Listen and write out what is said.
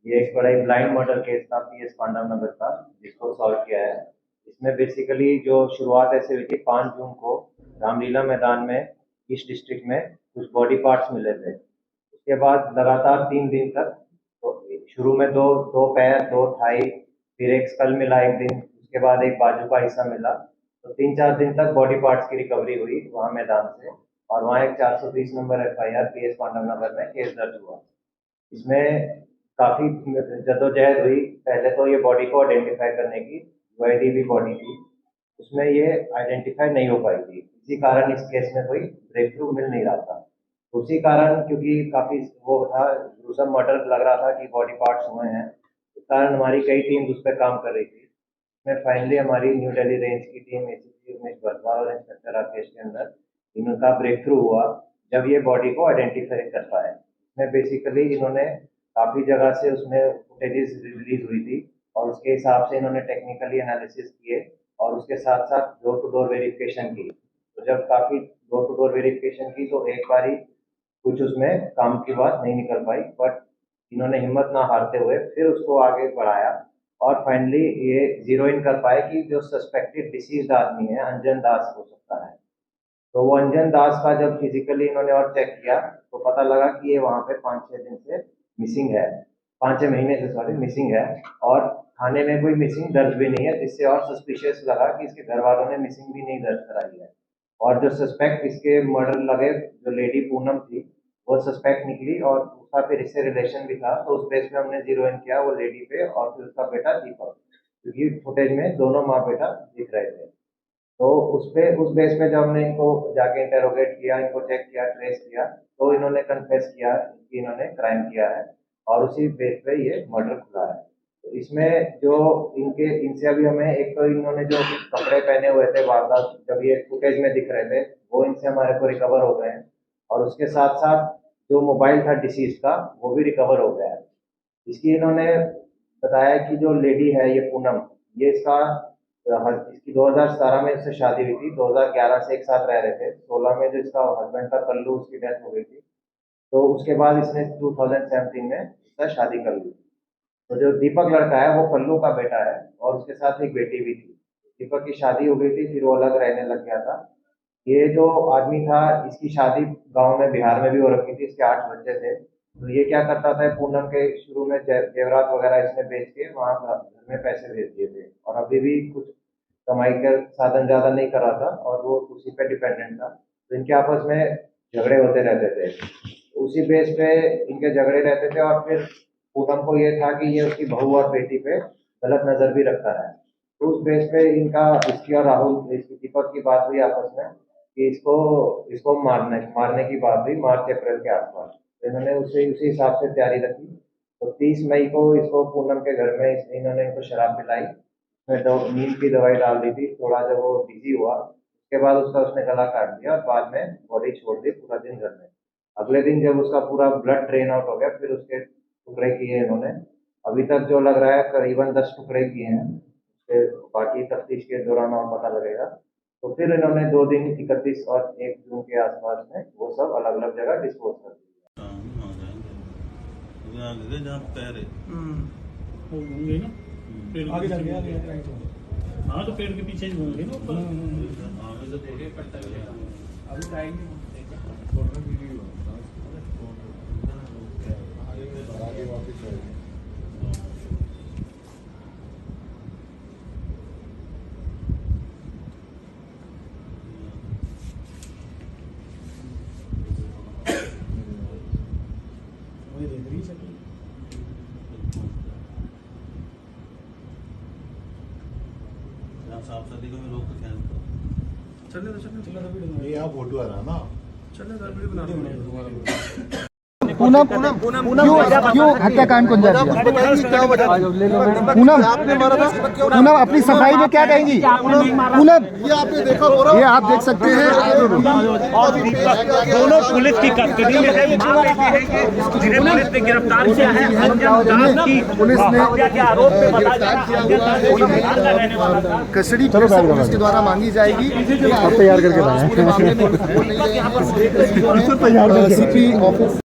ये एक बड़ा ही ब्लाइंड मर्डर केस था PS पांडव नगर का, जिसको सॉल्व किया है। इसमें बेसिकली जो शुरुआत ऐसे हुई थी 5 जून को रामलीला मैदान में ईस्ट डिस्ट्रिक्ट में कुछ बॉडी पार्ट्स मिले थे। उसके बाद लगातार 3 दिन तक तो शुरू में दो दो पैर, 2 थाई, फिर एक स्कल मिला एक दिन, उसके बाद एक बाजू का हिस्सा मिला। तो 3-4 दिन तक बॉडी पार्ट्स की रिकवरी हुई वहाँ मैदान से, और वहाँ एक 420 नंबर FIR PS पांडव नगर में केस दर्ज हुआ। इसमें काफ़ी जद्दोजहद हुई। पहले तो ये बॉडी को आइडेंटिफाई करने की, UID बॉडी थी, उसमें ये आइडेंटिफाई नहीं हो पाई थी। इसी कारण इस केस में कोई ब्रेक थ्रू मिल नहीं रहा था। उसी कारण, क्योंकि काफ़ी वो था, ग्रुसम मर्डर लग रहा था कि बॉडी पार्ट्स हुए हैं, इस कारण हमारी कई टीम्स उस पर काम कर रही थी। इसमें फाइनली हमारी न्यू दिल्ली रेंज की टीम ACP उमेश बरवाल और इंस्पेक्टर राकेश के अंदर इनका ब्रेक थ्रू हुआ जब ये बॉडी को आइडेंटिफाई कर पाए। इसमें बेसिकली इन्होंने काफ़ी जगह से उसमें फुटेजेस रिलीज हुई थी, और उसके हिसाब से इन्होंने टेक्निकली एनालिसिस किए और उसके साथ साथ डोर टू डोर वेरिफिकेशन की। तो जब काफ़ी डोर टू डोर वेरिफिकेशन की तो एक बारी कुछ उसमें काम की बात नहीं निकल पाई, बट इन्होंने हिम्मत ना हारते हुए फिर उसको आगे बढ़ाया और फाइनली ये जीरो इन कर पाए कि जो सस्पेक्टेड डिसीज्ड आदमी है अंजन दास हो सकता है। तो वो अंजन दास का जब फिजिकली इन्होंने और चेक किया तो पता लगा कि ये वहाँ पे 5-6 दिन से मिसिंग है, 5-6 महीने से मिसिंग है, और थाने में कोई मिसिंग दर्ज भी नहीं है, जिससे और सस्पिशियस लगा कि इसके घर वालों ने मिसिंग भी नहीं दर्ज कराई है। और जो सस्पेक्ट इसके मर्डर लगे, जो लेडी पूनम थी, वो सस्पेक्ट निकली, और उसका फिर इससे रिलेशन भी था। तो उस बेस पे हमने जीरो इन किया वो लेडी पे और फिर उसका बेटा दीपक, क्योंकि फुटेज में दोनों माँ बेटा दिख रहे थे। तो उस बेस पे जब हमने इनको जाके इंटेरोगेट किया, इनको चेक किया, ट्रेस किया, तो इन्होंने कन्फेस किया कि इन्होंने क्राइम किया है, और उसी बेस पे ये मर्डर खुला है। तो इसमें जो इनसे अभी हमें एक तो इन्होंने जो कपड़े पहने हुए थे वारदात जब ये फुटेज में दिख रहे थे, वो इनसे हमारे को रिकवर हो गए हैं, और उसके साथ साथ जो मोबाइल था डिसीज का वो भी रिकवर हो गया है। इसकी इन्होंने बताया कि जो लेडी है ये पूनम, ये इसकी 2017 में इससे शादी हुई थी, 2011 से एक साथ रह रहे थे। 16 में जो इसका हस्बैंड था कल्लू, उसकी डेथ हो गई थी, तो उसके बाद इसने 2017 में इसका शादी कर ली। तो जो दीपक लड़का है वो कल्लू का बेटा है, और उसके साथ एक बेटी भी थी। दीपक की शादी हो गई थी, फिर वो अलग रहने लग गया था। ये जो आदमी था, इसकी शादी गांव में बिहार में भी हो रखी थी, इसके 8 बच्चे थे। तो ये क्या करता था, पूनम के शुरू में जेवरात वगैरह इसने बेच के वहाँ घर में पैसे भेज दिए थे, और अभी भी कुछ कमाई का साधन ज़्यादा नहीं कर रहा था, और वो उसी पे डिपेंडेंट था। तो इनके आपस में झगड़े होते रहते थे, उसी बेस पे इनके झगड़े रहते थे। और फिर पूनम को ये था कि ये उसकी बहू और बेटी पे गलत नज़र भी रखता है। तो उस बेस पे इसकी और राहुल, इसकी दीपक की बात हुई आपस में कि इसको मारने की बात हुई मार्च अप्रैल के आसपास। तो इन्होंने उसी हिसाब से तैयारी रखी। तो 30 मई को इसको पूनम के घर में इन्होंने इनको शराब पिलाई, उसमें नींद की दवाई डाल दी थी। थोड़ा जब वो बिजी हुआ उसके बाद उसने गला काट दिया, और बाद में बॉडी छोड़ दी पूरा दिन घर में। अगले दिन जब उसका पूरा ब्लड ड्रेन आउट हो गया, फिर उसके टुकड़े किए इन्होंने। अभी तक जो लग रहा है करीबन 10 टुकड़े किए हैं, बाकी तफ्तीश के दौरान और पता लगेगा। तो फिर इन्होंने 2 दिन 31 और 1 जून के आसपास में वो सब अलग अलग जगह डिस्पोज कर दिया। हाँ तो पेड़ के पीछे ही घूमोगे ना ऊपर। साफ-सफाई में लोग तो ख्याल चलने ये यहाँ फोटो आ रहा ना, पूनम क्यों हत्याकांड को अंजाम दिया? पूनम अपनी सफाई में क्या कहेंगी? पूनम ये आपने देखा हो रहा, ये आप देख सकते हैं, दोनों पुलिस की कस्टडी में है। जिन्हें पुलिस ने गिरफ्तार किया है अंजन दास की पुलिस ने हत्या के आरोप में बताया गया कस्टडी पुलिस के द्वारा मांगी जाएगी। तैयार करके लाए हैं।